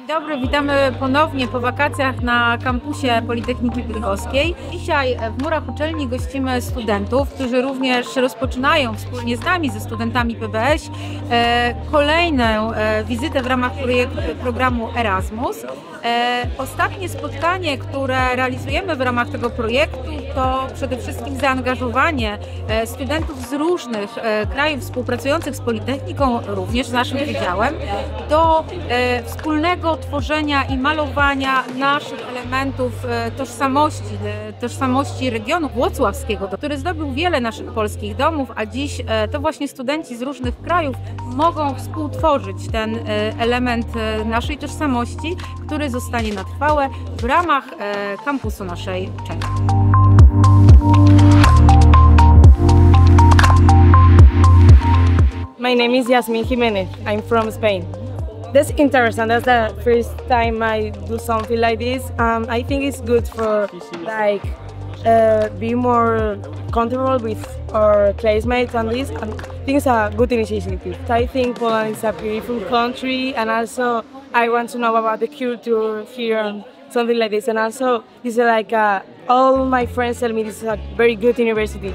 Dzień dobry, witamy ponownie po wakacjach na kampusie Politechniki Bydgoskiej. Dzisiaj w murach uczelni gościmy studentów, którzy również rozpoczynają wspólnie z nami, ze studentami PBŚ, kolejną wizytę w ramach programu Erasmus. Ostatnie spotkanie, które realizujemy w ramach tego projektu, to przede wszystkim zaangażowanie studentów z różnych krajów współpracujących z Politechniką, również z naszym wydziałem, do wspólnego tworzenia i malowania naszych elementów tożsamości regionu włocławskiego, który zdobył wiele naszych polskich domów, a dziś to właśnie studenci z różnych krajów mogą współtworzyć ten element naszej tożsamości, który zostanie na trwałe w ramach kampusu naszej uczelni. My name is Yasmin Jimenez. I'm from Spain. That's interesting. That's the first time I do something like this. I think it's good for be more comfortable with our classmates and this. I think it's a good initiative. I think Poland is a beautiful country, and also I want to know about the culture here and something like this. And also, it's like all my friends tell me this is a very good university.